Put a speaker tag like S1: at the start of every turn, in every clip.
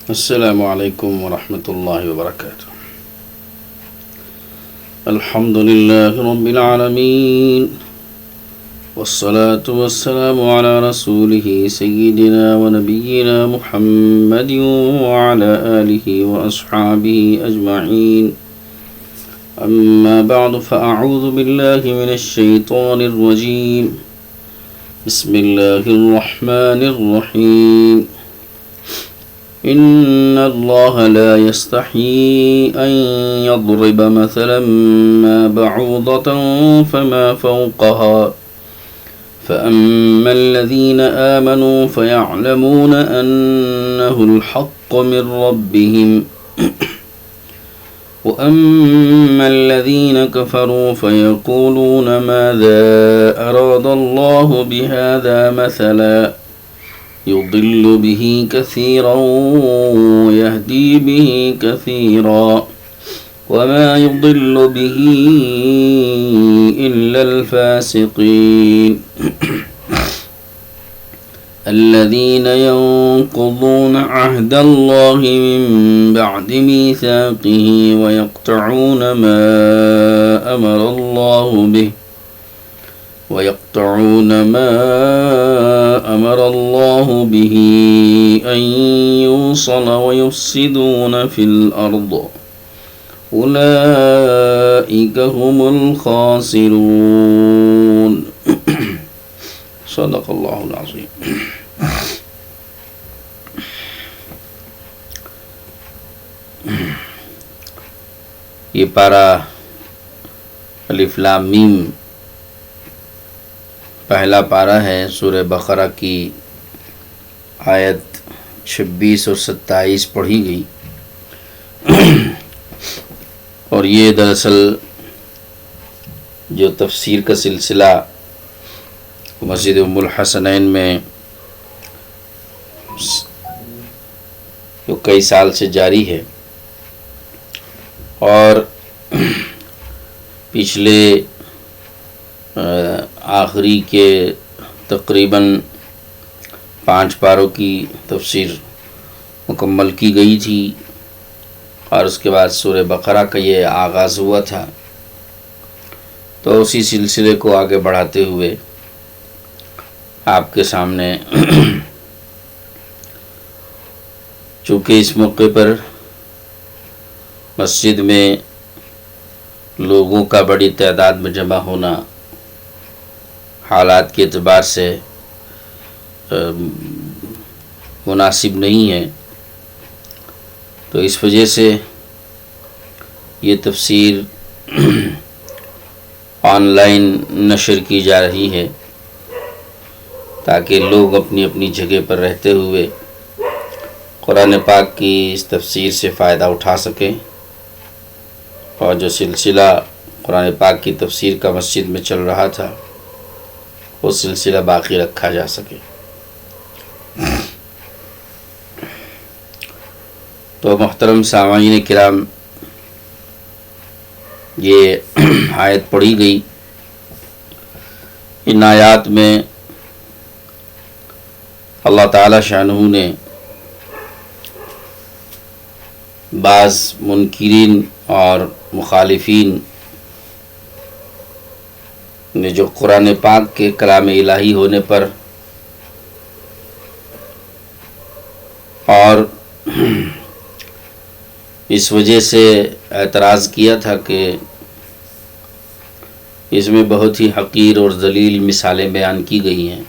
S1: السلام علیکم ورحمۃ اللہ وبرکاتہ۔ الحمد للہ رب العالمین والصلاة والسلام على رسوله سیدنا ونبینا محمد وعلى آلہ واصحابہ اجمعین، اما بعد فاعوذ باللہ من الشیطان الرجیم، بسم اللہ الرحمن الرحیم۔ إن الله لا يستحيي أن يضرب مثلا ما بعوضة فما فوقها فأما الذين آمنوا فيعلمون أنه الحق من ربهم وأما الذين كفروا فيقولون ماذا أراد الله بهذا مثلا يضل به كثيرا ويهدي به كثيرا وما يضل به إلا الفاسقين الذين ينقضون عهد الله من بعد ميثاقه ويقطعون ما أمر الله به أن يوصل ويفسدون في الأرض أولئك هم الخاسرون۔ صدق اللہ العظیم۔ یہ پارہ الف لام میم پہلا پارہ ہے سورہ بقرہ کی آیت 26 اور 27 پڑھی گئی، اور یہ دراصل جو تفسیر کا سلسلہ مسجد ام الحسنین میں جو کئی سال سے جاری ہے، اور پچھلے آخری کے تقریباً 5 پاروں کی تفسیر مکمل کی گئی تھی، اور اس کے بعد سورہ بقرہ کا یہ آغاز ہوا تھا، تو اسی سلسلے کو آگے بڑھاتے ہوئے آپ کے سامنے چونکہ اس موقع پر مسجد میں لوگوں کا بڑی تعداد میں جمع ہونا حالات کے اعتبار سے مناسب نہیں ہے، تو اس وجہ سے یہ تفسیر آن لائن نشر کی جا رہی ہے، تاکہ لوگ اپنی اپنی جگہ پر رہتے ہوئے قرآن پاک کی اس تفسیر سے فائدہ اٹھا سکیں، اور جو سلسلہ قرآن پاک کی تفسیر کا مسجد میں چل رہا تھا وہ سلسلہ باقی رکھا جا سکے۔ تو محترم سامعین کرام، یہ آیت پڑھی گئی، ان آیات میں اللہ تعالی شانہ نے بعض منکرین اور مخالفین نے جو قرآن پاک کے کلام الہی ہونے پر اور اس وجہ سے اعتراض کیا تھا کہ اس میں بہت ہی حقیر اور ذلیل مثالیں بیان کی گئی ہیں،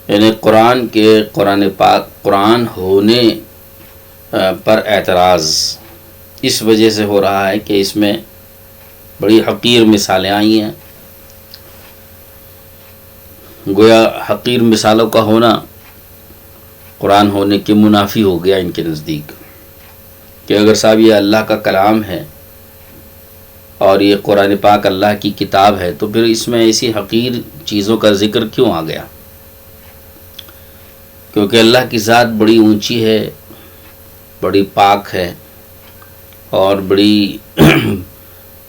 S1: یعنی قرآن پاک قرآن ہونے پر اعتراض اس وجہ سے ہو رہا ہے کہ اس میں بڑی حقیر مثالیں آئی ہیں۔ گویا حقیر مثالوں کا ہونا قرآن ہونے کے منافی ہو گیا ان کے نزدیک، کہ اگر صاحب یہ اللہ کا کلام ہے اور یہ قرآن پاک اللہ کی کتاب ہے، تو پھر اس میں ایسی حقیر چیزوں کا ذکر کیوں آ گیا؟ کیونکہ اللہ کی ذات بڑی اونچی ہے، بڑی پاک ہے، اور بڑی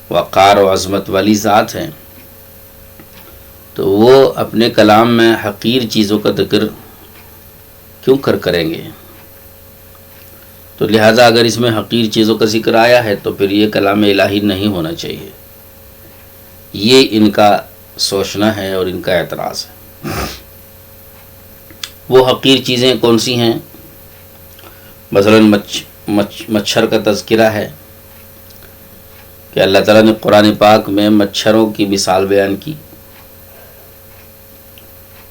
S1: وقار و عظمت والی ذات ہے، تو وہ اپنے کلام میں حقیر چیزوں کا ذکر کیوں کریں گے؟ تو لہٰذا اگر اس میں حقیر چیزوں کا ذکر آیا ہے تو پھر یہ کلام الہی نہیں ہونا چاہیے. یہ ان کا سوچنا ہے اور ان کا اعتراض ہے. وہ حقیر چیزیں کون سی ہیں؟ مثلاً مچھر کا تذکرہ ہے کہ اللہ تعالیٰ نے قرآن پاک میں مچھروں کی مثال بیان کی،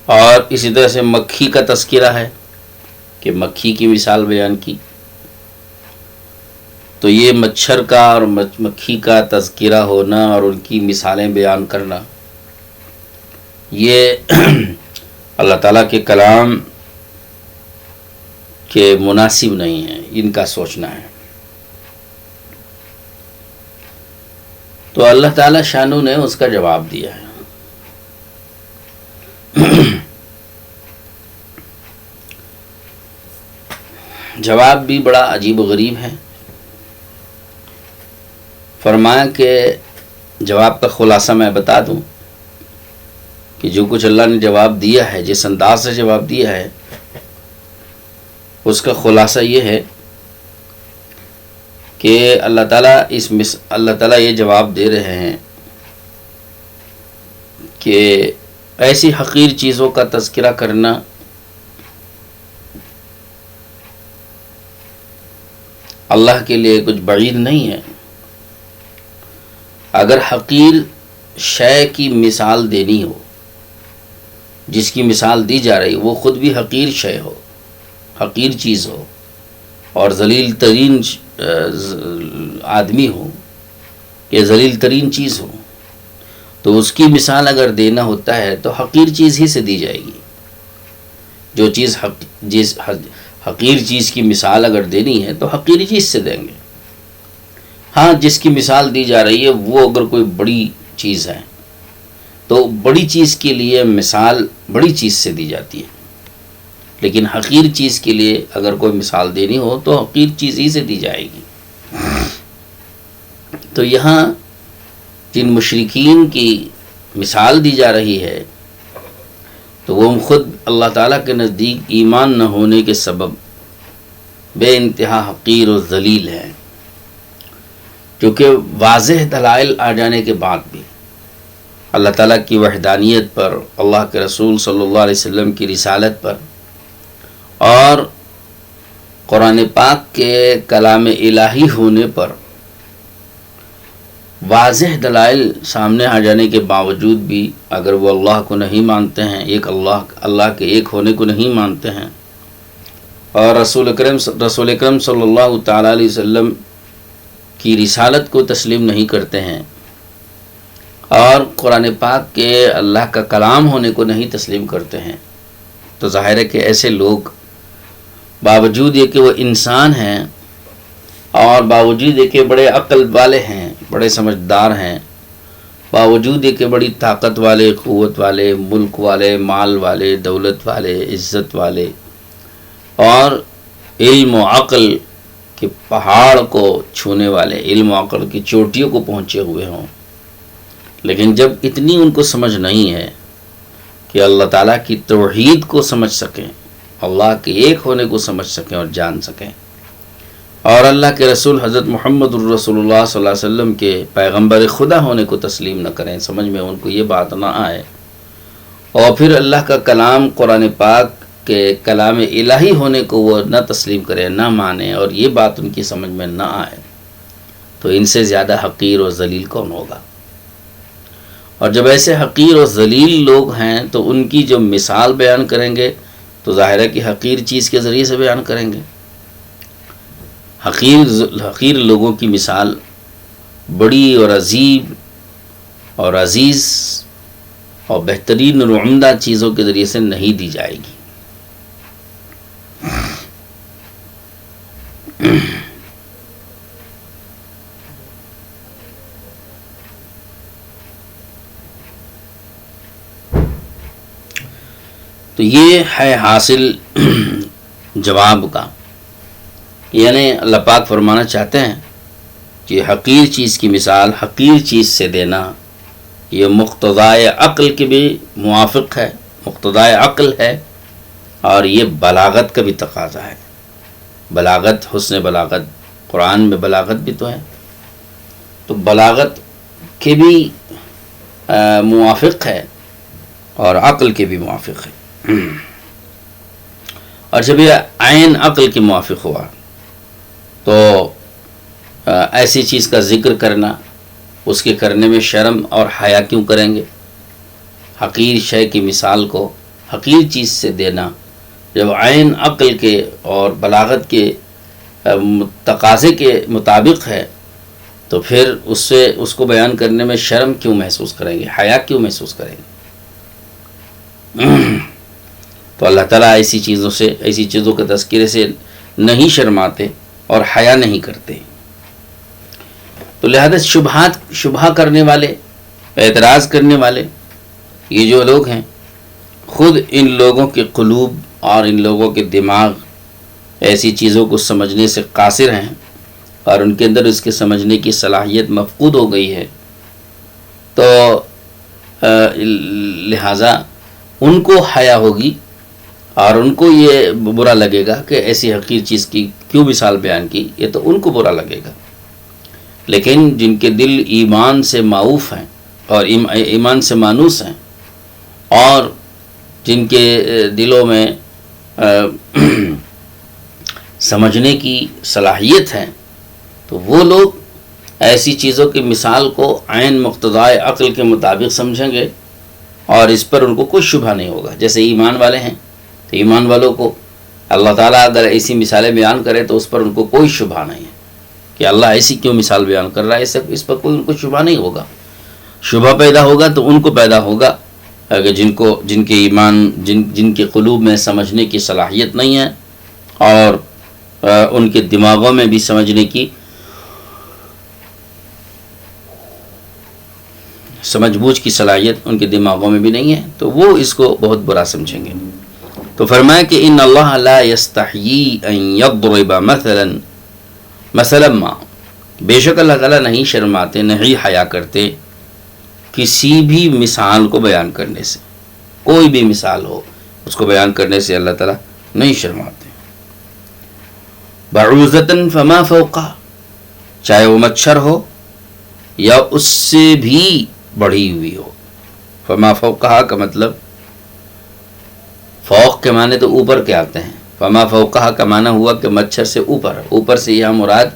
S1: اور اسی طرح سے مکھی کا تذکرہ ہے کہ مکھی کی مثال بیان کی. تو یہ مچھر کا اور مکھی کا تذکرہ ہونا اور ان کی مثالیں بیان کرنا، یہ اللہ تعالیٰ کے کلام کے مناسب نہیں ہے، ان کا سوچنا ہے. تو اللہ تعالیٰ شانو نے اس کا جواب دیا ہے. جواب بھی بڑا عجیب و غریب ہے. فرمایا کہ جواب کا خلاصہ میں بتا دوں کہ جو کچھ اللہ نے جواب دیا ہے، جس انداز سے جواب دیا ہے، اس کا خلاصہ یہ ہے کہ اللہ تعالیٰ یہ جواب دے رہے ہیں کہ ایسی حقیر چیزوں کا تذکرہ کرنا اللہ کے لیے کچھ بعید نہیں ہے. اگر حقیر شے کی مثال دینی ہو، جس کی مثال دی جا رہی وہ خود بھی حقیر شے ہو، حقیر چیز ہو، اور ذلیل ترین آدمی ہو یا ذلیل ترین چیز ہو، تو اس کی مثال اگر دینا ہوتا ہے تو حقیر چیز ہی سے دی جائے گی. جو چیز حقیر چیز کی مثال اگر دینی ہے تو حقیر چیز سے دیں گے. ہاں، جس کی مثال دی جا رہی ہے وہ اگر کوئی بڑی چیز ہے تو بڑی چیز کے لیے مثال بڑی چیز سے دی جاتی ہے، لیکن حقیر چیز کے لیے اگر کوئی مثال دینی ہو تو حقیر چیز ہی سے دی جائے گی. تو یہاں جن مشرکین کی مثال دی جا رہی ہے تو وہ خود اللہ تعالیٰ کے نزدیک ایمان نہ ہونے کے سبب بے انتہا حقیر و ذلیل ہے، کیونکہ واضح دلائل آ جانے کے بعد بھی اللہ تعالیٰ کی وحدانیت پر، اللہ کے رسول صلی اللہ علیہ وسلم کی رسالت پر اور قرآن پاک کے کلام الہی ہونے پر واضح دلائل سامنے آ جانے کے باوجود بھی اگر وہ اللہ کو نہیں مانتے ہیں، اللہ کے ایک ہونے کو نہیں مانتے ہیں، اور رسول اکرم صلی اللہ تعالیٰ علیہ وسلم کی رسالت کو تسلیم نہیں کرتے ہیں، اور قرآن پاک کے اللہ کا کلام ہونے کو نہیں تسلیم کرتے ہیں، تو ظاہر ہے کہ ایسے لوگ باوجود یہ کہ وہ انسان ہیں اور باوجود یہ کہ بڑے عقل والے ہیں، بڑے سمجھدار ہیں، باوجود یہ کہ بڑی طاقت والے، قوت والے، ملک والے، مال والے، دولت والے، عزت والے، اور علم و عقل کے پہاڑ کو چھونے والے، علم و عقل کی چوٹیوں کو پہنچے ہوئے ہوں، لیکن جب اتنی ان کو سمجھ نہیں ہے کہ اللہ تعالیٰ کی توحید کو سمجھ سکیں، اللہ کے ایک ہونے کو سمجھ سکیں اور جان سکیں، اور اللہ کے رسول حضرت محمد الرسول اللہ صلی اللہ علیہ وسلم کے پیغمبر خدا ہونے کو تسلیم نہ کریں، سمجھ میں ان کو یہ بات نہ آئے، اور پھر اللہ کا کلام قرآن پاک کہ کلام الہی ہونے کو وہ نہ تسلیم کرے، نہ مانے، اور یہ بات ان کی سمجھ میں نہ آئے، تو ان سے زیادہ حقیر اور ذلیل کون ہوگا؟ اور جب ایسے حقیر اور ذلیل لوگ ہیں تو ان کی جو مثال بیان کریں گے تو ظاہر ہے کہ حقیر چیز کے ذریعے سے بیان کریں گے. حقیر لوگوں کی مثال بڑی اور عظیم اور عزیز اور بہترین اور عمدہ چیزوں کے ذریعے سے نہیں دی جائے گی. تو یہ ہے حاصل جواب کا، یعنی اللہ پاک فرمانا چاہتے ہیں کہ حقیر چیز کی مثال حقیر چیز سے دینا یہ مقتضائے عقل کے بھی موافق ہے، مقتضائے عقل ہے، اور یہ بلاغت کا بھی تقاضا ہے. بلاغت، حسن بلاغت، قرآن میں بلاغت بھی تو ہے، تو بلاغت کے بھی موافق ہے اور عقل کے بھی موافق ہے. اور جب یہ عین عقل کے موافق ہوا تو ایسی چیز کا ذکر کرنا، اس کے کرنے میں شرم اور حیا کیوں کریں گے؟ حقیر شے کی مثال کو حقیر چیز سے دینا جب عین عقل کے اور بلاغت کے تقاضے کے مطابق ہے تو پھر اس کو بیان کرنے میں شرم کیوں محسوس کریں گے، حیا کیوں محسوس کریں گے؟ تو اللہ تعالیٰ ایسی چیزوں کے تذکرے سے نہیں شرماتے اور حیا نہیں کرتے. تو لہذا شبہ کرنے والے، اعتراض کرنے والے، یہ جو لوگ ہیں، خود ان لوگوں کے قلوب اور ان لوگوں کے دماغ ایسی چیزوں کو سمجھنے سے قاصر ہیں اور ان کے اندر اس کے سمجھنے کی صلاحیت مفقود ہو گئی ہے. تو لہٰذا ان کو حیا ہوگی اور ان کو یہ برا لگے گا کہ ایسی حقیر چیز کی کیوں مثال بیان کی، یہ تو ان کو برا لگے گا. لیکن جن کے دل ایمان سے معوف ہیں اور ایمان سے مانوس ہیں اور جن کے دلوں میں سمجھنے کی صلاحیت ہے، تو وہ لوگ ایسی چیزوں کی مثال کو عین مقتضائے عقل کے مطابق سمجھیں گے اور اس پر ان کو کوئی شبہ نہیں ہوگا. جیسے ایمان والے ہیں تو ایمان والوں کو اللہ تعالیٰ اگر ایسی مثالیں بیان کرے تو اس پر ان کو کوئی شبہ نہیں ہے کہ اللہ ایسی کیوں مثال بیان کر رہا ہے، اس پر کوئی ان کو شبہ نہیں ہوگا. شبہ پیدا ہوگا تو ان کو پیدا ہوگا کہ جن کے ایمان جن کے قلوب میں سمجھنے کی صلاحیت نہیں ہے اور ان کے دماغوں میں بھی سمجھنے کی سمجھ بوجھ کی صلاحیت ان کے دماغوں میں بھی نہیں ہے، تو وہ اس کو بہت برا سمجھیں گے. تو فرمایا کہ ان اللہ لا یستحیی ان یضرب مثلا ما، بے شک اللہ تعالیٰ نہیں شرماتے، نہیں حیا کرتے کسی بھی مثال کو بیان کرنے سے. کوئی بھی مثال ہو اس کو بیان کرنے سے اللہ تعالیٰ نہیں شرماتے. بعوضۃ فما فوقہ، چاہے وہ مچھر ہو یا اس سے بھی بڑھی ہوئی ہو. فما فوقہ کا مطلب، فوق کے معنی تو اوپر کے آتے ہیں، فما فوقہ کا معنی ہوا کہ مچھر سے اوپر سے یہاں مراد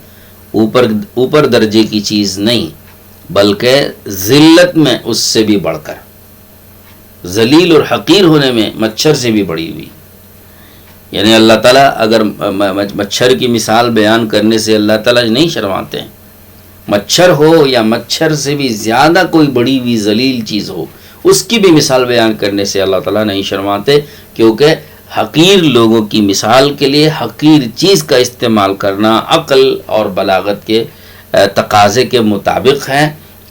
S1: اوپر درجے کی چیز نہیں بلکہ ذلت میں اس سے بھی بڑھ کر، ذلیل اور حقیر ہونے میں مچھر سے بھی بڑھی ہوئی. یعنی اللہ تعالیٰ اگر مچھر کی مثال بیان کرنے سے اللہ تعالیٰ نہیں شرماتے ہیں. مچھر ہو یا مچھر سے بھی زیادہ کوئی بڑی ہوئی ذلیل چیز ہو، اس کی بھی مثال بیان کرنے سے اللہ تعالیٰ نہیں شرماتے، کیونکہ حقیر لوگوں کی مثال کے لیے حقیر چیز کا استعمال کرنا عقل اور بلاغت کے تقاضے کے مطابق ہے،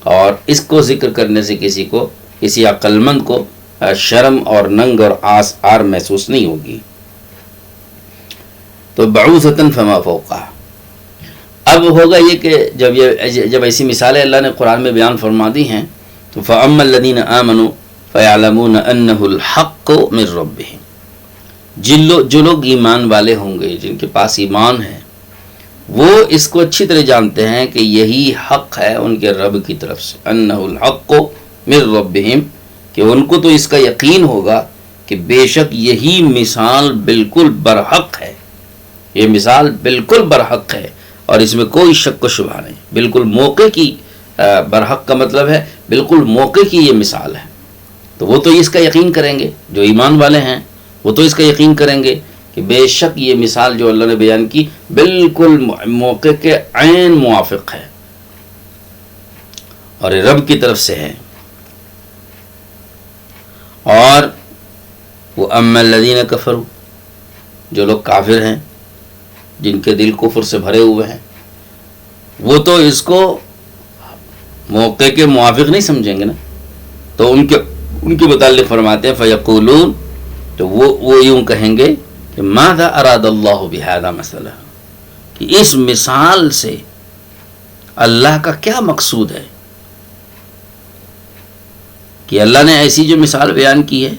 S1: اور اس کو ذکر کرنے سے کسی عقل مند کو شرم اور ننگ اور آر محسوس نہیں ہوگی. تو بعوضۃ فما فوقہ. اب ہوگا یہ کہ جب ایسی مثالیں اللہ نے قرآن میں بیان فرما دی ہیں تو فَأَمَّا الَّذِينَ آمَنُوا فَيَعْلَمُونَ أَنَّهُ الْحَقُّ مِنْ رَبِّهِمْ. جو لوگ ایمان والے ہوں گے، جن کے پاس ایمان ہے، وہ اس کو اچھی طرح جانتے ہیں کہ یہی حق ہے ان کے رب کی طرف سے. أَنَّهُ الْحَقُّ مِنْ رَبِّهِمْ، کہ ان کو تو اس کا یقین ہوگا کہ بے شک یہی مثال بالکل برحق ہے، یہ مثال بالکل برحق ہے اور اس میں کوئی شک و شبہ نہیں. بالکل موقع کی، برحق کا مطلب ہے بالکل موقع کی یہ مثال ہے. تو وہ تو اس کا یقین کریں گے، جو ایمان والے ہیں وہ تو اس کا یقین کریں گے کہ بے شک یہ مثال جو اللہ نے بیان کی بالکل موقع کے عین موافق ہے اور یہ رب کی طرف سے ہے. اور وہ اما الذین کفروا، جو لوگ کافر ہیں، جن کے دل کفر سے بھرے ہوئے ہیں، وہ تو اس کو موقع کے موافق نہیں سمجھیں گے نا. تو ان کے متعلق فرماتے ہیں فیقولون، تو وہ یوں کہیں گے کہ ماذا اراد اللہ بہذا مثلا، کہ اس مثال سے اللہ کا کیا مقصود ہے، کہ اللہ نے ایسی جو مثال بیان کی ہے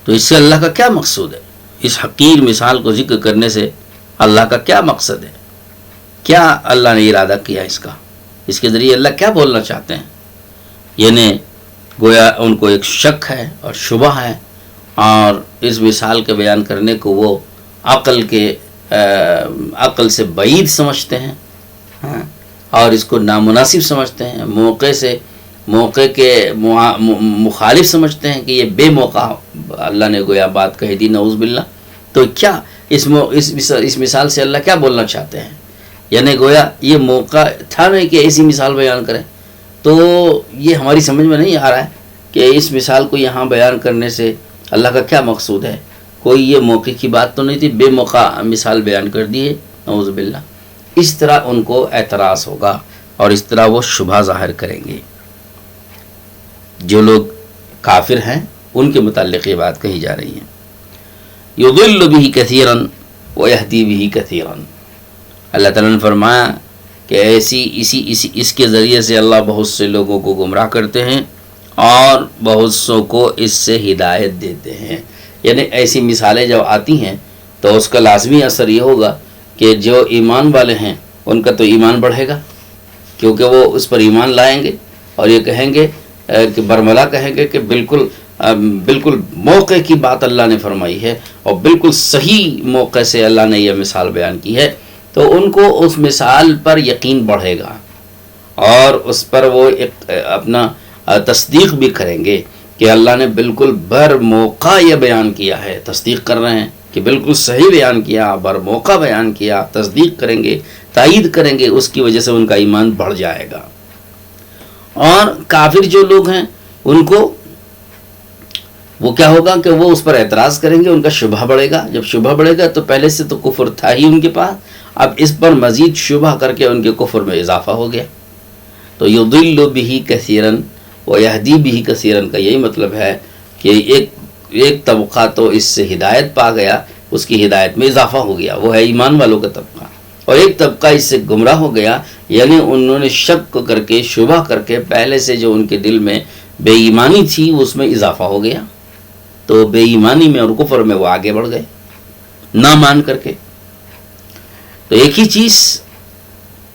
S1: تو اس سے اللہ کا کیا مقصود ہے؟ اس حقیر مثال کو ذکر کرنے سے اللہ کا کیا مقصد ہے؟ کیا اللہ نے ارادہ کیا اس کے ذریعے اللہ کیا بولنا چاہتے ہیں؟ یعنی گویا ان کو ایک شک ہے اور شبہ ہے، اور اس مثال کے بیان کرنے کو وہ عقل سے بعید سمجھتے ہیں، اور اس کو نامناسب سمجھتے ہیں، موقع کے مخالف سمجھتے ہیں کہ یہ بے موقع اللہ نے گویا بات کہی دی، نعوذ باللہ۔ تو کیا اس مثال سے اللہ کیا بولنا چاہتے ہیں؟ یعنی گویا یہ موقع تھا نہیں کہ ایسی مثال بیان کریں، تو یہ ہماری سمجھ میں نہیں آ رہا ہے کہ اس مثال کو یہاں بیان کرنے سے اللہ کا کیا مقصود ہے۔ کوئی یہ موقع کی بات تو نہیں تھی، بے موقع مثال بیان کر دی ہے، نعوذ باللہ۔ اس طرح ان کو اعتراض ہوگا اور اس طرح وہ شبہ ظاہر کریں گے۔ جو لوگ کافر ہیں ان کے متعلق یہ بات کہی جا رہی ہے، یضل بہ کثیرا ویہدی بہ کثیرا۔ اللہ تعالیٰ نے فرمایا کہ اس کے ذریعے سے اللہ بہت سے لوگوں کو گمراہ کرتے ہیں اور بہت سو کو اس سے ہدایت دیتے ہیں۔ یعنی ایسی مثالیں جب آتی ہیں تو اس کا لازمی اثر یہ ہوگا کہ جو ایمان والے ہیں ان کا تو ایمان بڑھے گا، کیونکہ وہ اس پر ایمان لائیں گے اور یہ کہیں گے کہ برملا کہیں گے کہ بالکل موقع کی بات اللہ نے فرمائی ہے اور بالکل صحیح موقع سے اللہ نے یہ مثال بیان کی ہے، تو ان کو اس مثال پر یقین بڑھے گا اور اس پر وہ اپنا تصدیق بھی کریں گے کہ اللہ نے بالکل بر موقع یہ بیان کیا ہے، تصدیق کر رہے ہیں کہ بالکل صحیح بیان کیا، بر موقع بیان کیا، تصدیق کریں گے، تائید کریں گے، اس کی وجہ سے ان کا ایمان بڑھ جائے گا۔ اور کافر جو لوگ ہیں ان کو وہ کیا ہوگا کہ وہ اس پر اعتراض کریں گے، ان کا شبہ بڑھے گا۔ جب شبہ بڑھے گا تو پہلے سے تو کفر تھا ہی ان کے پاس، اب اس پر مزید شبہ کر کے ان کے کفر میں اضافہ ہو گیا۔ تو یضل بہ کثیرا ویہدی بہ کثیرا کا یہی مطلب ہے کہ ایک طبقہ تو اس سے ہدایت پا گیا، اس کی ہدایت میں اضافہ ہو گیا، وہ ہے ایمان والوں کا طبقہ، اور ایک طبقہ اس سے گمراہ ہو گیا، یعنی انہوں نے شک کر کے شبہ کر کے پہلے سے جو ان کے دل میں بے ایمانی تھی اس میں اضافہ ہو گیا، تو بے ایمانی میں اور کفر میں وہ آگے بڑھ گئے نہ مان کر کے۔ تو ایک ہی چیز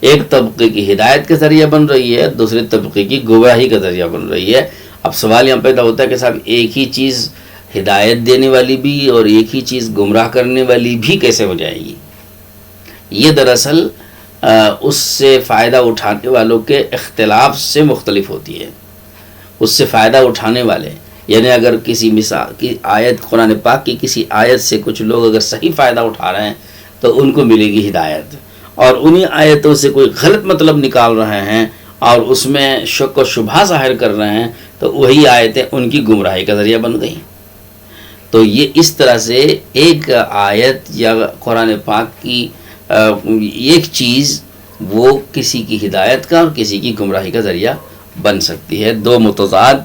S1: ایک طبقے کی ہدایت کے ذریعہ بن رہی ہے، دوسرے طبقے کی گمراہی کا ذریعہ بن رہی ہے۔ اب سوال یہاں پیدا ہوتا ہے کہ صاحب ایک ہی چیز ہدایت دینے والی بھی اور ایک ہی چیز گمراہ کرنے والی بھی کیسے ہو جائے گی؟ یہ دراصل اس سے فائدہ اٹھانے والوں کے اختلاف سے مختلف ہوتی ہے۔ اس سے فائدہ اٹھانے والے، یعنی اگر کسی مثال کی آیت، قرآن پاک کی کسی آیت سے کچھ لوگ اگر صحیح فائدہ اٹھا رہے ہیں تو ان کو ملے گی ہدایت، اور انہی آیتوں سے کوئی غلط مطلب نکال رہے ہیں اور اس میں شک و شبہ ظاہر کر رہے ہیں تو وہی آیتیں ان کی گمراہی کا ذریعہ بن گئیں۔ تو یہ اس طرح سے ایک آیت یا قرآن پاک کی ایک چیز وہ کسی کی ہدایت کا اور کسی کی گمراہی کا ذریعہ بن سکتی ہے۔ دو متضاد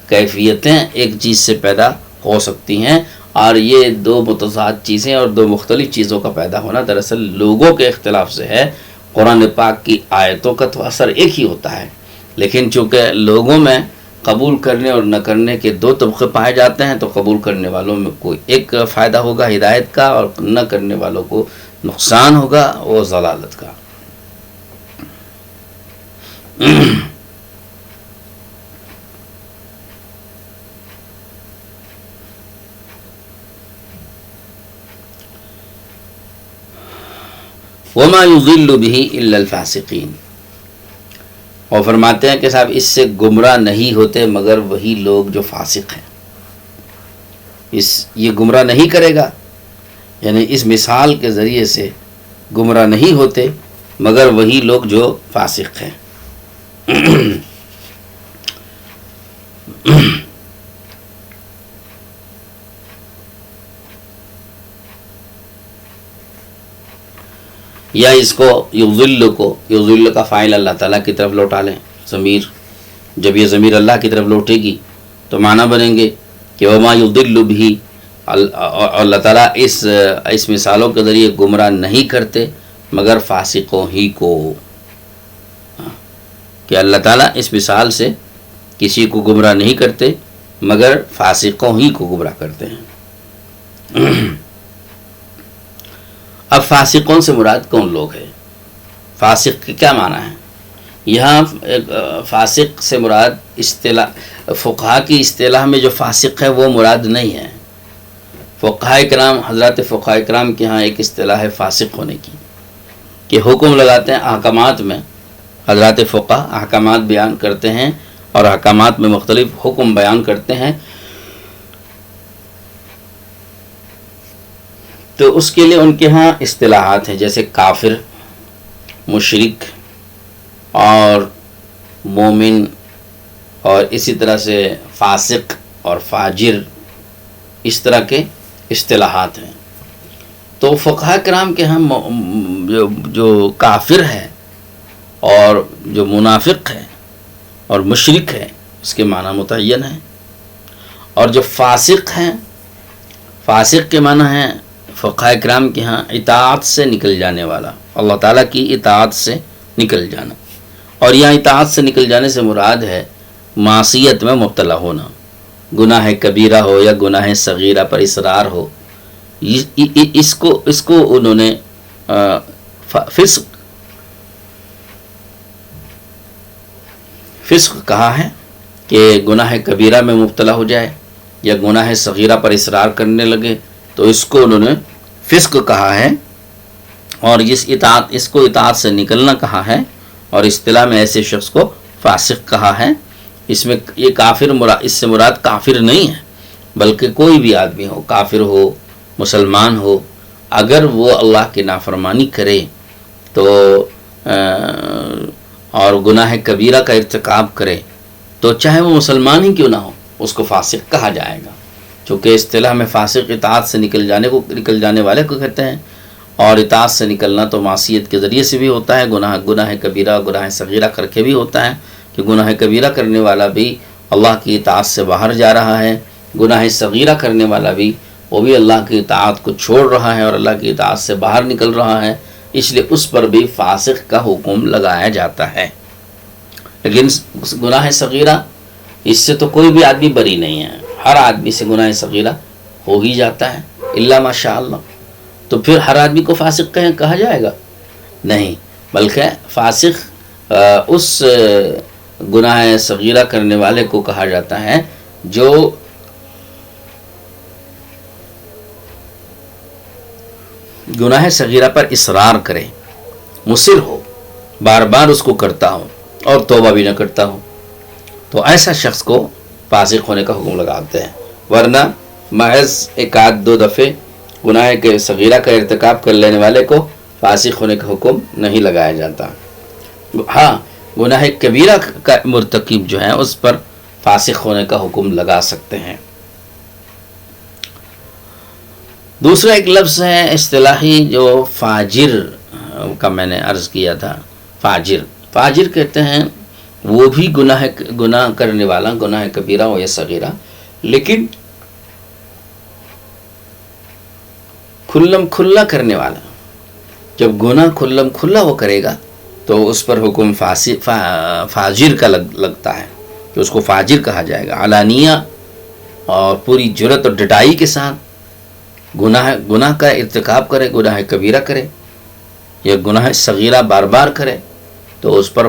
S1: کیفیتیں ایک چیز سے پیدا ہو سکتی ہیں، اور یہ دو متضاد چیزیں اور دو مختلف چیزوں کا پیدا ہونا دراصل لوگوں کے اختلاف سے ہے۔ قرآن پاک کی آیتوں کا تو اثر ایک ہی ہوتا ہے، لیکن چونکہ لوگوں میں قبول کرنے اور نہ کرنے کے دو طبقے پائے جاتے ہیں، تو قبول کرنے والوں میں کوئی ایک فائدہ ہوگا ہدایت کا، اور نہ کرنے والوں کو نقصان ہوگا وہ ضلالت کا۔ وما يضل به الا الفاسقين، اور فرماتے ہیں کہ صاحب اس سے گمراہ نہیں ہوتے مگر وہی لوگ جو فاسق ہیں۔ یہ گمراہ نہیں کرے گا، یعنی اس مثال کے ذریعے سے گمراہ نہیں ہوتے مگر وہی لوگ جو فاسق ہیں۔ یا اس کو یضل کا فاعل اللہ تعالیٰ کی طرف لوٹا لیں، ضمیر، جب یہ ضمیر اللہ کی طرف لوٹے گی تو معنی بنیں گے کہ وما یضل بہ، اللہ تعالیٰ اس مثالوں کے ذریعے گمراہ نہیں کرتے مگر فاسقوں ہی کو، کہ اللہ تعالیٰ اس مثال سے کسی کو گمراہ نہیں کرتے مگر فاسقوں ہی کو گمراہ کرتے ہیں۔ اب فاسقوں سے مراد کون لوگ ہیں؟ فاسق کے کیا معنی ہے؟ یہاں فاسق سے مراد اصطلاح فقہا کی اصطلاح میں جو فاسق ہے وہ مراد نہیں ہے. فقہاء کرام، حضرات فقہاء کرام کے ہاں ایک اصطلاح ہے فاسق ہونے کی، کہ حکم لگاتے ہیں احکامات میں. حضرات فقہاء احکامات بیان کرتے ہیں اور احکامات میں مختلف حکم بیان کرتے ہیں، تو اس کے لیے ان کے ہاں اصطلاحات ہیں، جیسے کافر، مشرک اور مومن، اور اسی طرح سے فاسق اور فاجر، اس طرح کے اصطلاحات ہیں. تو فقہاء کرام کے ہاں جو کافر ہے اور جو منافق ہے اور مشرک ہے اس کے معنی متعین ہیں، اور جو فاسق ہیں، فاسق کے معنی ہے فقہاء کرام کے ہاں اطاعت سے نکل جانے والا، اللہ تعالیٰ کی اطاعت سے نکل جانا. اور یہاں اطاعت سے نکل جانے سے مراد ہے معصیت میں مبتلا ہونا، گناہ کبیرہ ہو یا گناہ صغیرہ پر اصرار ہو. اس کو انہوں نے فسق کہا ہے، کہ گناہ کبیرہ میں مبتلا ہو جائے یا گناہ صغیرہ پر اصرار کرنے لگے تو اس کو انہوں نے فسق کہا ہے، اور اس کو اطاعت سے نکلنا کہا ہے، اور اصطلاح میں ایسے شخص کو فاسق کہا ہے. اس میں یہ کافر اس سے مراد کافر نہیں ہے، بلکہ کوئی بھی آدمی ہو، کافر ہو، مسلمان ہو، اگر وہ اللہ کی نافرمانی کرے تو اور گناہ کبیرہ کا ارتکاب کرے تو چاہے وہ مسلمان ہی کیوں نہ ہو اس کو فاسق کہا جائے گا، چونکہ اصطلاح میں فاسق اطاعت سے نکل جانے والے کو کہتے ہیں. اور اطاعت سے نکلنا تو معصیت کے ذریعے سے بھی ہوتا ہے، گناہ کبیرہ گناہ صغیرہ کر کے بھی ہوتا ہے، کہ گناہ کبیرہ کرنے والا بھی اللہ کی اطاعت سے باہر جا رہا ہے، گناہ صغیرہ کرنے والا بھی وہ بھی اللہ کی اطاعت کو چھوڑ رہا ہے اور اللہ کی اطاعت سے باہر نکل رہا ہے، اس لیے اس پر بھی فاسق کا حکم لگایا جاتا ہے. لیکن گناہ صغیرہ اس سے تو کوئی بھی آدمی بری نہیں ہے، ہر آدمی سے گناہ صغیرہ ہو ہی جاتا ہے الا ماشاء اللہ. تو پھر ہر آدمی کو فاسق کہا جائے گا؟ نہیں، بلکہ فاسق اس گناہ صغیرہ کرنے والے کو کہا جاتا ہے جو گناہ صغیرہ پر اصرار کرے، مصر ہو، بار بار اس کو کرتا ہو اور توبہ بھی نہ کرتا ہو، تو ایسا شخص کو فاسق ہونے کا حکم لگاتے ہیں. ورنہ محض ایک آدھ دو دفعے گناہ کے صغیرہ کا ارتکاب کر لینے والے کو فاسق ہونے کا حکم نہیں لگایا جاتا. ہاں، گناہ کبیرہ کا مرتکب جو ہے اس پر فاسق ہونے کا حکم لگا سکتے ہیں. دوسرا ایک لفظ ہے اصطلاحی جو فاجر کا میں نے عرض کیا تھا. فاجر کہتے ہیں وہ بھی گناہ کرنے والا، گناہ کبیرہ ہو یا صغیرہ، لیکن کھلم کھلا کرنے والا. جب گناہ کھلم کھلا وہ کرے گا تو اس پر حکم فاجر کا لگتا ہے، تو اس کو فاجر کہا جائے گا. علانیہ اور پوری جرت اور ڈٹائی کے ساتھ گناہ کا ارتکاب کرے، گناہ کبیرہ کرے یا گناہ صغیرہ بار بار کرے تو اس پر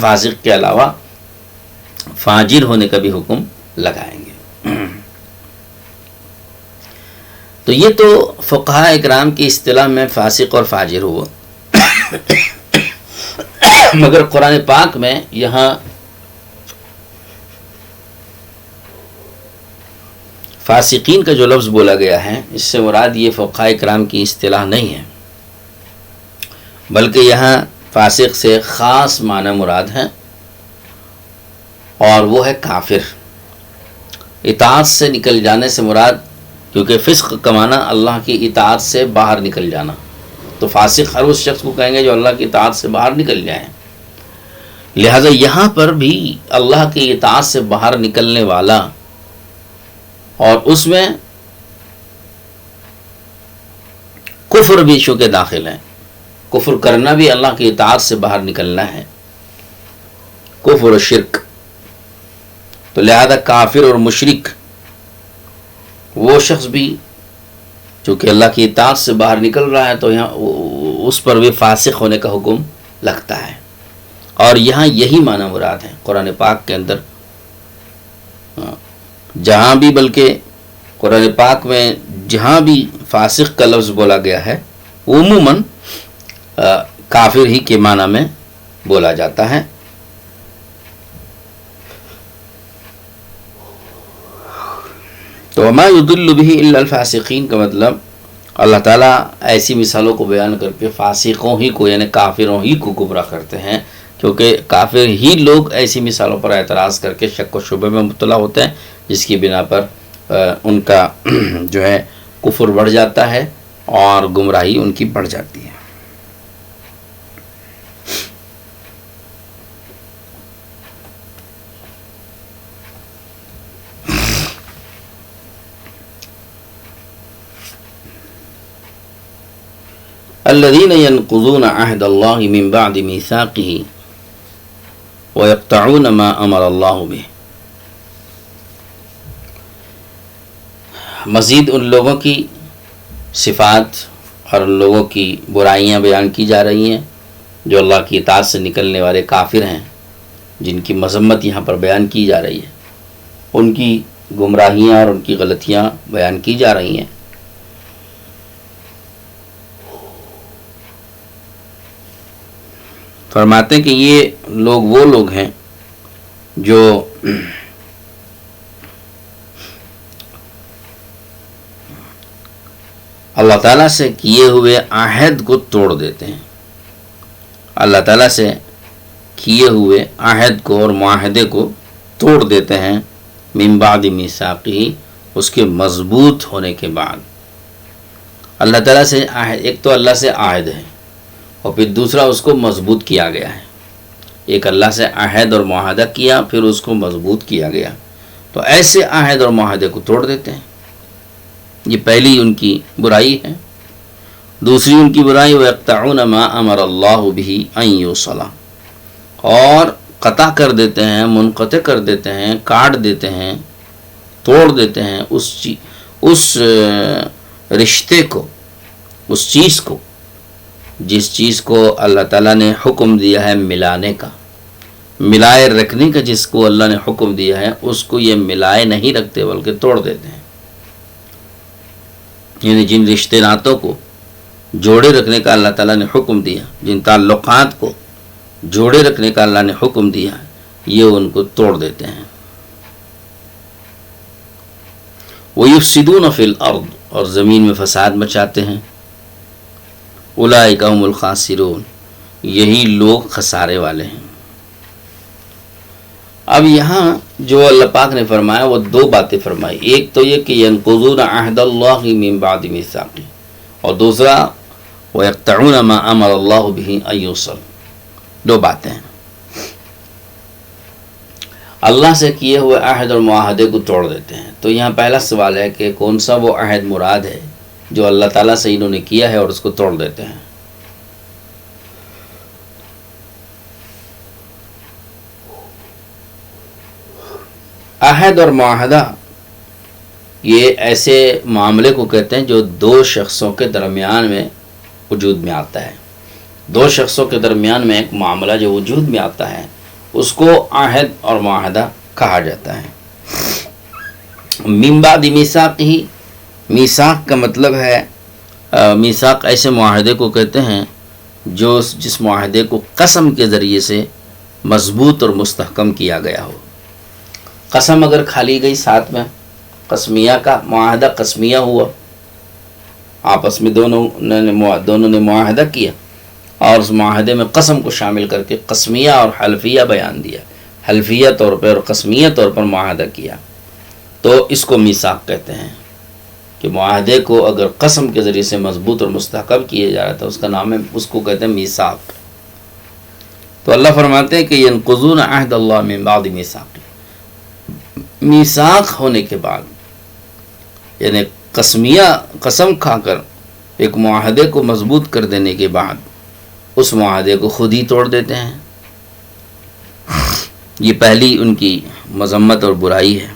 S1: فاسق کے علاوہ فاجر ہونے کا بھی حکم لگائیں گے. تو یہ تو فقہاء اکرام کی اصطلاح میں فاسق اور فاجر ہوا. مگر قرآن پاک میں یہاں فاسقین کا جو لفظ بولا گیا ہے اس سے مراد یہ فقہاء اکرام کی اصطلاح نہیں ہے، بلکہ یہاں فاسق سے خاص معنی مراد ہے، اور وہ ہے کافر. اطاعت سے نکل جانے سے مراد، کیونکہ فسق کا معنی اللہ کی اطاعت سے باہر نکل جانا، تو فاسق ہر اس شخص کو کہیں گے جو اللہ کی اطاعت سے باہر نکل جائے. لہذا یہاں پر بھی اللہ کی اطاعت سے باہر نکلنے والا، اور اس میں کفر بھی چونکہ داخل ہے، کفر کرنا بھی اللہ کی اطاعت سے باہر نکلنا ہے، کفر و شرک. تو لہذا کافر اور مشرک وہ شخص بھی چونکہ اللہ کی اطاعت سے باہر نکل رہا ہے تو یہاں اس پر بھی فاسق ہونے کا حکم لگتا ہے، اور یہاں یہی معنی مراد ہے قرآن پاک کے اندر، جہاں بھی، بلکہ قرآن پاک میں جہاں بھی فاسق کا لفظ بولا گیا ہے عموماً کافر ہی کے معنی میں بولا جاتا ہے۔ تو وما یضل بہ الا الفاسقین کا مطلب اللہ تعالیٰ ایسی مثالوں کو بیان کر کے فاسقوں ہی کو، یعنی کافروں ہی کو گمراہ کرتے ہیں، کیونکہ کافر ہی لوگ ایسی مثالوں پر اعتراض کر کے شک و شبہ میں مبتلا ہوتے ہیں، جس کی بنا پر ان کا جو ہے کفر بڑھ جاتا ہے اور گمراہی ان کی بڑھ جاتی ہے۔ الذين ينقضون عهد الله من بعد ميثاقه ويقطعون ما امر الله به، مزید ان لوگوں کی صفات اور ان لوگوں کی برائیاں بیان کی جا رہی ہیں جو اللہ کی اطاعت سے نکلنے والے کافر ہیں، جن کی مذمت یہاں پر بیان کی جا رہی ہے، ان کی گمراہیاں اور ان کی غلطیاں بیان کی جا رہی ہیں۔ فرماتے ہیں کہ یہ لوگ وہ لوگ ہیں جو اللہ تعالیٰ سے کیے ہوئے عہد کو توڑ دیتے ہیں، اللہ تعالیٰ سے کیے ہوئے عہد کو اور معاہدے کو توڑ دیتے ہیں، من بعد میثاقہ، اس کے مضبوط ہونے کے بعد۔ اللہ تعالیٰ سے عہد، ایک تو اللہ سے عہد ہے اور پھر دوسرا اس کو مضبوط کیا گیا ہے۔ ایک اللہ سے عہد اور معاہدہ کیا، پھر اس کو مضبوط کیا گیا، تو ایسے عہد اور معاہدے کو توڑ دیتے ہیں۔ یہ پہلی ان کی برائی ہے۔ دوسری ان کی برائی وَيَقْطَعُونَ مَا أَمَرَ اللَّهُ بِهِ أَن يُوصَلَ، اور قطع کر دیتے ہیں، منقطع کر دیتے ہیں، کاٹ دیتے ہیں، توڑ دیتے ہیں اس رشتے کو، اس چیز کو، جس چیز کو اللہ تعالیٰ نے حکم دیا ہے ملانے کا، ملائے رکھنے کا، جس کو اللہ نے حکم دیا ہے اس کو یہ ملائے نہیں رکھتے بلکہ توڑ دیتے ہیں۔ یعنی جن رشتے ناتوں کو جوڑے رکھنے کا اللہ تعالیٰ نے حکم دیا، جن تعلقات کو جوڑے رکھنے کا اللہ نے حکم دیا، یہ ان کو توڑ دیتے ہیں۔ وَيُفْسِدُونَ فِي الْأَرْضِ، اور زمین میں فساد مچاتے ہیں۔ اولئک هم الخاسرون، یہی لوگ خسارے والے ہیں۔ اب یہاں جو اللہ پاک نے فرمایا وہ دو باتیں فرمائی، ایک تو یہ کہ ینقضون عہد اللہ من بعد میثاقہ، اور دوسرا ویقطعون ما امر اللہ بہ ان یوصل، دو باتیں ہیں۔ اللہ سے کیے ہوئے عہد اور معاہدے کو توڑ دیتے ہیں، تو یہاں پہلا سوال ہے کہ کون سا وہ عہد مراد ہے جو اللہ تعالیٰ سے انہوں نے کیا ہے اور اس کو توڑ دیتے ہیں۔ عہد اور معاہدہ یہ ایسے معاملے کو کہتے ہیں جو دو شخصوں کے درمیان میں وجود میں آتا ہے۔ دو شخصوں کے درمیان میں ایک معاملہ جو وجود میں آتا ہے اس کو عہد اور معاہدہ کہا جاتا ہے۔ من بعد میثاق ہی، میثاق کا مطلب ہے، میثاق ایسے معاہدے کو کہتے ہیں جس معاہدے کو قسم کے ذریعے سے مضبوط اور مستحکم کیا گیا ہو۔ قسم اگر کھا لی گئی ساتھ میں، قسمیہ کا معاہدہ قسمیہ ہوا، آپس میں دونوں نے معاہدہ کیا اور اس معاہدے میں قسم کو شامل کر کے قسمیہ اور حلفیہ بیان دیا، حلفیہ طور پر اور قسمیہ طور پر معاہدہ کیا، تو اس کو میثاق کہتے ہیں۔ کہ معاہدے کو اگر قسم کے ذریعے سے مضبوط اور مستحکم کیا جا رہا تھا، اس کا نام ہے، اس کو کہتے ہیں میثاق۔ تو اللہ فرماتے ہیں کہ ینقضون عہد اللہ من بعد میثاق، میثاق ہونے کے بعد، یعنی قسم کھا کر ایک معاہدے کو مضبوط کر دینے کے بعد اس معاہدے کو خود ہی توڑ دیتے ہیں۔ یہ پہلی ان کی مذمت اور برائی ہے۔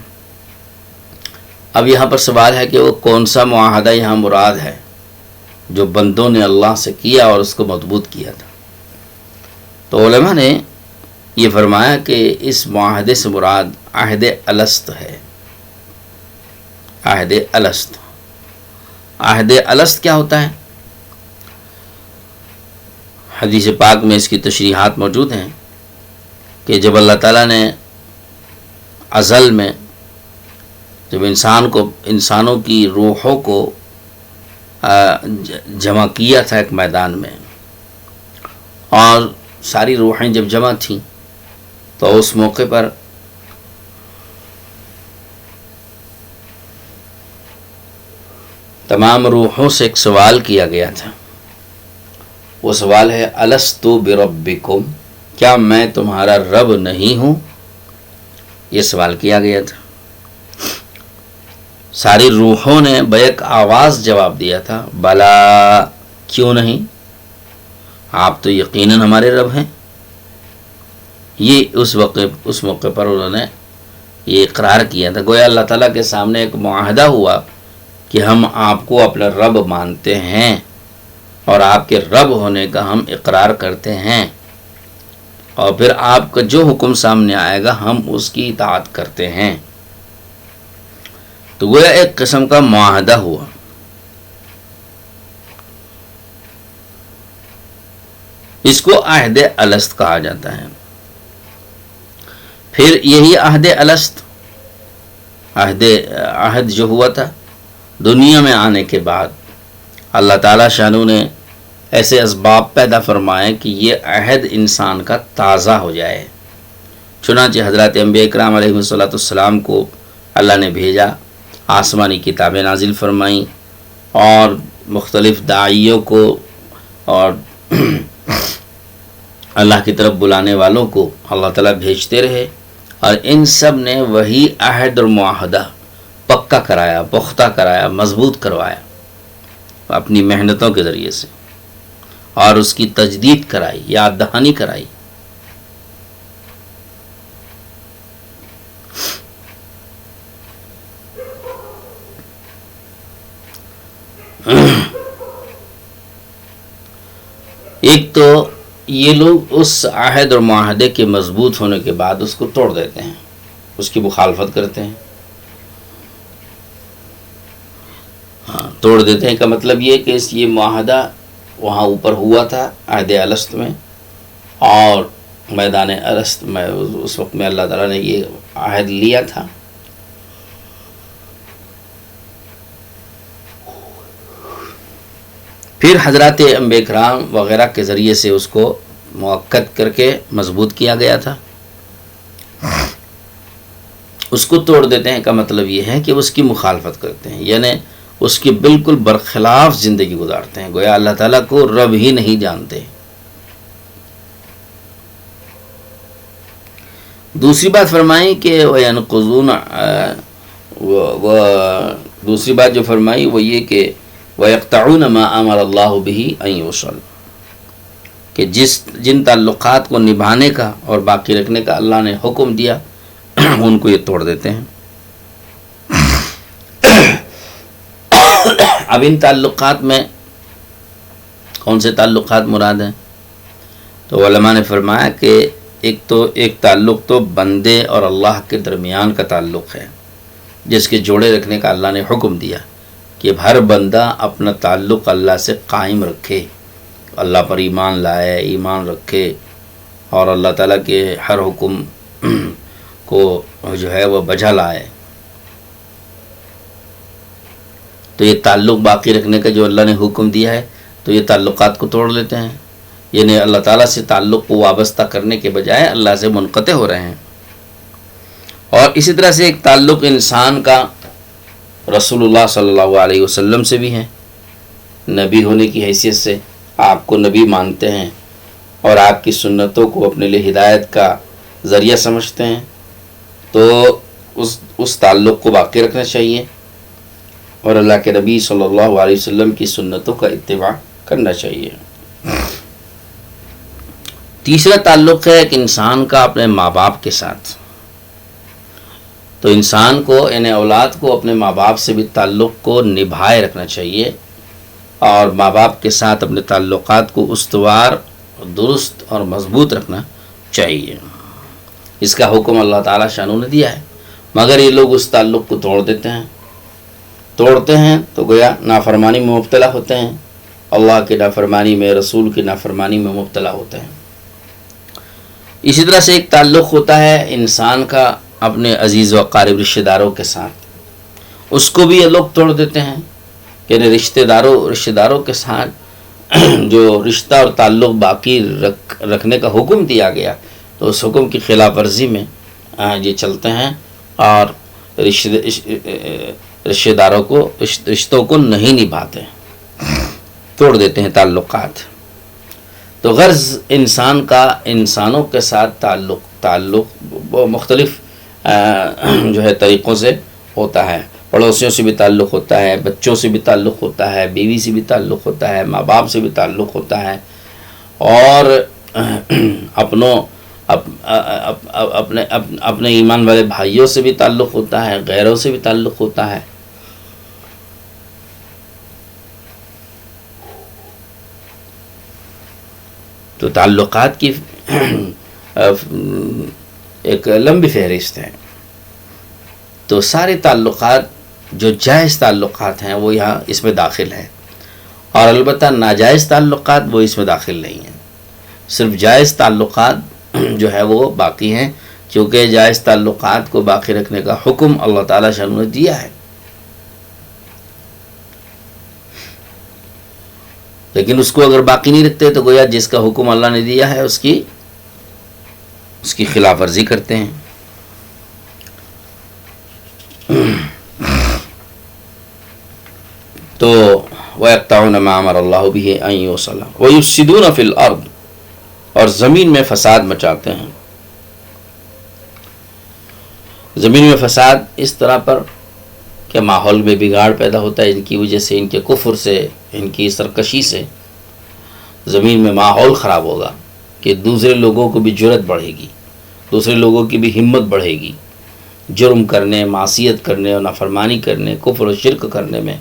S1: اب یہاں پر سوال ہے کہ وہ کون سا معاہدہ یہاں مراد ہے جو بندوں نے اللہ سے کیا اور اس کو مضبوط کیا تھا؟ تو علماء نے یہ فرمایا کہ اس معاہدے سے مراد عہد الست ہے۔ عہد الست، عہد الست کیا ہوتا ہے؟ حدیث پاک میں اس کی تشریحات موجود ہیں کہ جب اللہ تعالیٰ نے ازل میں جب انسانوں کی روحوں کو جمع کیا تھا ایک میدان میں، اور ساری روحیں جب جمع تھیں تو اس موقع پر تمام روحوں سے ایک سوال کیا گیا تھا۔ وہ سوال ہے الست بربکم، کیا میں تمہارا رب نہیں ہوں؟ یہ سوال کیا گیا تھا۔ ساری روحوں نے بیک آواز جواب دیا تھا، بلا، کیوں نہیں، آپ تو یقیناً ہمارے رب ہیں۔ یہ اس موقع پر انہوں نے یہ اقرار کیا تھا، گویا اللہ تعالیٰ کے سامنے ایک معاہدہ ہوا کہ ہم آپ کو اپنا رب مانتے ہیں اور آپ کے رب ہونے کا ہم اقرار کرتے ہیں، اور پھر آپ کا جو حکم سامنے آئے گا ہم اس کی اطاعت کرتے ہیں۔ تو گویا ایک قسم کا معاہدہ ہوا۔ اس کو عہد الست کہا جاتا ہے۔ پھر یہی عہد الست، عہد جو ہوا تھا دنیا میں آنے کے بعد، اللہ تعالیٰ شانو نے ایسے اسباب پیدا فرمائے کہ یہ عہد انسان کا تازہ ہو جائے۔ چنانچہ حضرات انبیاء اکرام علیہ السلام کو اللہ نے بھیجا، آسمانی کتابیں نازل فرمائیں، اور مختلف داعیوں کو اور اللہ کی طرف بلانے والوں کو اللہ تعالیٰ بھیجتے رہے، اور ان سب نے وہی عہد اور معاہدہ پکا کرایا، پختہ کرایا، مضبوط کروایا اپنی محنتوں کے ذریعے سے، اور اس کی تجدید کرائی، یاد دہانی کرائی۔ ایک تو یہ لوگ اس عہد اور معاہدے کے مضبوط ہونے کے بعد اس کو توڑ دیتے ہیں، اس کی مخالفت کرتے ہیں۔ توڑ دیتے ہیں کا مطلب یہ کہ یہ معاہدہ وہاں اوپر ہوا تھا عہد الست میں، اور میدان الست میں اس وقت میں اللہ تعالیٰ نے یہ عہد لیا تھا، پھر حضرات انبیاء کرام وغیرہ کے ذریعے سے اس کو مؤکد کر کے مضبوط کیا گیا تھا۔ اس کو توڑ دیتے ہیں کا مطلب یہ ہے کہ اس کی مخالفت کرتے ہیں، یعنی اس کی بالکل برخلاف زندگی گزارتے ہیں، گویا اللہ تعالیٰ کو رب ہی نہیں جانتے۔ دوسری بات فرمائی کہ وَيَنْقُضُونَ، دوسری بات جو فرمائی وہ یہ کہ وَيَقْطَعُونَ مَا أَمَرَ اللَّهُ بِهِ أَن يُوصَلَ، کہ جن تعلقات کو نبھانے کا اور باقی رکھنے کا اللہ نے حکم دیا ان کو یہ توڑ دیتے ہیں۔ اب ان تعلقات میں کون سے تعلقات مراد ہیں؟ تو علماء نے فرمایا کہ ایک تعلق تو بندے اور اللہ کے درمیان کا تعلق ہے، جس کے جوڑے رکھنے کا اللہ نے حکم دیا کہ ہر بندہ اپنا تعلق اللہ سے قائم رکھے، اللہ پر ایمان لائے، ایمان رکھے، اور اللہ تعالیٰ کے ہر حکم کو جو ہے وہ بجا لائے۔ تو یہ تعلق باقی رکھنے کا جو اللہ نے حکم دیا ہے، تو یہ تعلقات کو توڑ لیتے ہیں، یعنی اللہ تعالیٰ سے تعلق کو وابستہ کرنے کے بجائے اللہ سے منقطع ہو رہے ہیں۔ اور اسی طرح سے ایک تعلق انسان کا رسول اللہ صلی اللہ علیہ وسلم سے بھی ہے، نبی ہونے کی حیثیت سے آپ کو نبی مانتے ہیں اور آپ کی سنتوں کو اپنے لیے ہدایت کا ذریعہ سمجھتے ہیں، تو اس تعلق کو باقی رکھنا چاہیے اور اللہ کے نبی صلی اللہ علیہ وسلم کی سنتوں کا اتباع کرنا چاہیے۔ تیسرا تعلق ہے ایک انسان کا اپنے ماں باپ کے ساتھ، تو انسان کو یعنی اولاد کو اپنے ماں باپ سے بھی تعلق کو نبھائے رکھنا چاہیے، اور ماں باپ کے ساتھ اپنے تعلقات کو استوار، درست اور مضبوط رکھنا چاہیے۔ اس کا حکم اللہ تعالیٰ شانو نے دیا ہے، مگر یہ لوگ اس تعلق کو توڑتے ہیں تو گویا نافرمانی میں مبتلا ہوتے ہیں، اللہ کی نافرمانی میں، رسول کی نافرمانی میں مبتلا ہوتے ہیں۔ اسی طرح سے ایک تعلق ہوتا ہے انسان کا اپنے عزیز و قارب رشتہ داروں کے ساتھ، اس کو بھی یہ لوگ توڑ دیتے ہیں کہ رشتہ داروں کے ساتھ جو رشتہ اور تعلق باقی رکھنے کا حکم دیا گیا تو اس حکم کی خلاف ورزی میں یہ چلتے ہیں اور رشتوں کو نہیں نبھاتے، توڑ دیتے ہیں تعلقات۔ تو غرض انسان کا انسانوں کے ساتھ تعلق مختلف جو ہے طریقوں سے ہوتا ہے، پڑوسیوں سے بھی تعلق ہوتا ہے، بچوں سے بھی تعلق ہوتا ہے، بیوی سے بھی تعلق ہوتا ہے، ماں باپ سے بھی تعلق ہوتا ہے، اور اپنے ایمان والے بھائیوں سے بھی تعلق ہوتا ہے، غیروں سے بھی تعلق ہوتا ہے۔ تو تعلقات کی ایک لمبی فہرست ہے۔ تو سارے تعلقات جو جائز تعلقات ہیں وہ یہاں اس میں داخل ہیں، اور البتہ ناجائز تعلقات وہ اس میں داخل نہیں ہیں، صرف جائز تعلقات جو ہے وہ باقی ہیں، کیونکہ جائز تعلقات کو باقی رکھنے کا حکم اللہ تعالیٰ شان نے دیا ہے۔ لیکن اس کو اگر باقی نہیں رکھتے تو گویا جس کا حکم اللہ نے دیا ہے اس کی خلاف ورزی کرتے ہیں۔ تو وَيَقْطَعُونَ مَا أَمَرَ اللَّهُ بِهِ أَن يُوصَلَ وَيُفْسِدُونَ فِي الْأَرْضِ، اور زمین میں فساد مچاتے ہیں۔ زمین میں فساد اس طرح پر کہ ماحول میں بگاڑ پیدا ہوتا ہے، ان کی وجہ سے، ان کے کفر سے، ان کی سرکشی سے زمین میں ماحول خراب ہوگا کہ دوسرے لوگوں کو بھی جرأت بڑھے گی، دوسرے لوگوں کی بھی ہمت بڑھے گی، جرم کرنے، معصیت کرنے اور نافرمانی کرنے، کفر و شرک کرنے میں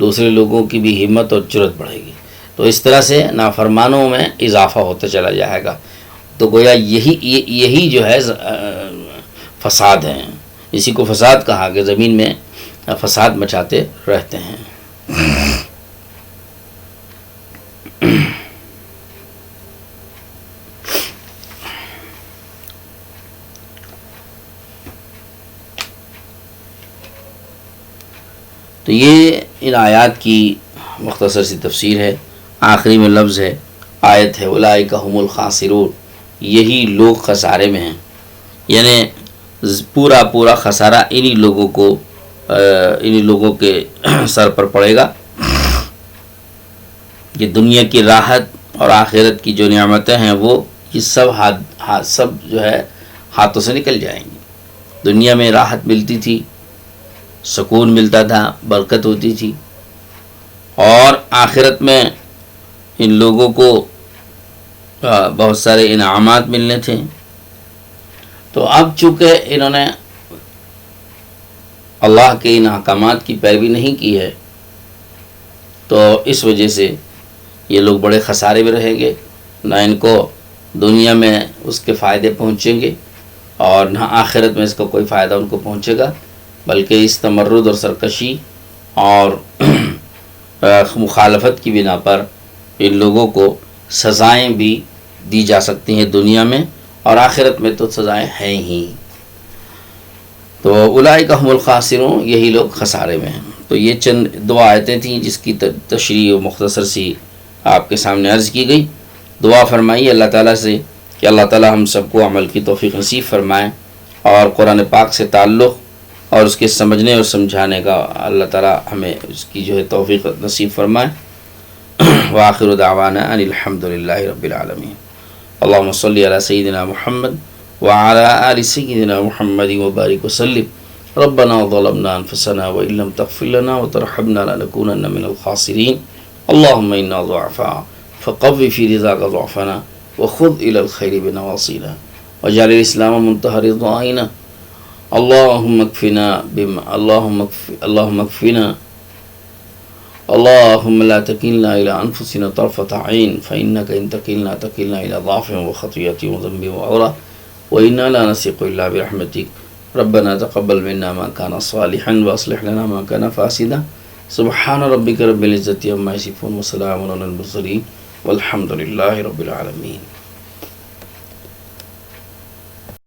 S1: دوسرے لوگوں کی بھی ہمت اور جرأت بڑھے گی۔ تو اس طرح سے نافرمانوں میں اضافہ ہوتا چلا جائے گا۔ تو گویا یہی جو ہے فساد ہے، اسی کو فساد کہا کہ زمین میں فساد مچاتے رہتے ہیں۔ تو یہ ان آیات کی مختصر سی تفسیر ہے۔ آخری میں لفظ ہے، آیت ہے اولئک هم الخاسرون، یہی لوگ خسارے میں ہیں، یعنی پورا خسارہ انہی لوگوں کے سر پر پڑے گا کہ دنیا کی راحت اور آخرت کی جو نعمتیں ہیں وہ یہ سب جو ہے ہاتھوں سے نکل جائیں گی۔ دنیا میں راحت ملتی تھی، سکون ملتا تھا، برکت ہوتی تھی، اور آخرت میں ان لوگوں کو بہت سارے انعامات ملنے تھے۔ تو اب چونکہ انہوں نے اللہ کے ان احکامات کی پیروی نہیں کی ہے تو اس وجہ سے یہ لوگ بڑے خسارے میں رہیں گے، نہ ان کو دنیا میں اس کے فائدے پہنچیں گے اور نہ آخرت میں اس کا کوئی فائدہ ان کو پہنچے گا، بلکہ اس تمرد اور سرکشی اور مخالفت کی بنا پر ان لوگوں کو سزائیں بھی دی جا سکتی ہیں دنیا میں، اور آخرت میں تو سزائیں ہیں ہی۔ تو اولئک هم الخاسرون، یہی لوگ خسارے میں ہیں۔ تو یہ چند دو آیتیں تھیں جس کی تشریح مختصر سی آپ کے سامنے عرض کی گئی۔ دعا فرمائیے اللہ تعالیٰ سے کہ اللہ تعالیٰ ہم سب کو عمل کی توفیق نصیب فرمائیں، اور قرآن پاک سے تعلق اور اس کے سمجھنے اور سمجھانے کا اللہ تعالیٰ ہمیں اس کی جو ہے توفیق نصیب فرمائے۔ وآخر دعوانا ان الحمد للہ رب العالمین۔ اللہم صلی علی سیدنا محمد وعلی آل سیدنا محمد وبارک وسلم۔ ربنا ظلمنا انفسنا وإن لم تغفر لنا وترحمنا لنكونن من الخاسرین۔ اللہم انا ضعفاء فقو فی رضاک ضعفنا وخذ إلى الخیر بنواصینا واجعل الاسلام منتهى رضائنا اللهم اكفنا بما اللهم اكفنا اللهم لا تكلنا إلى أنفسنا طرفة عين فإنك إن تكلنا إلى ضعف وخطيئة وذنب وعورة وإنا لا نثق إلا برحمتك ربنا تقبل منا ما كان صالحا وأصلح لنا ما كان فاسدا سبحان ربك رب العزة عما يصفون وسلام على المرسلين والحمد لله رب العالمين.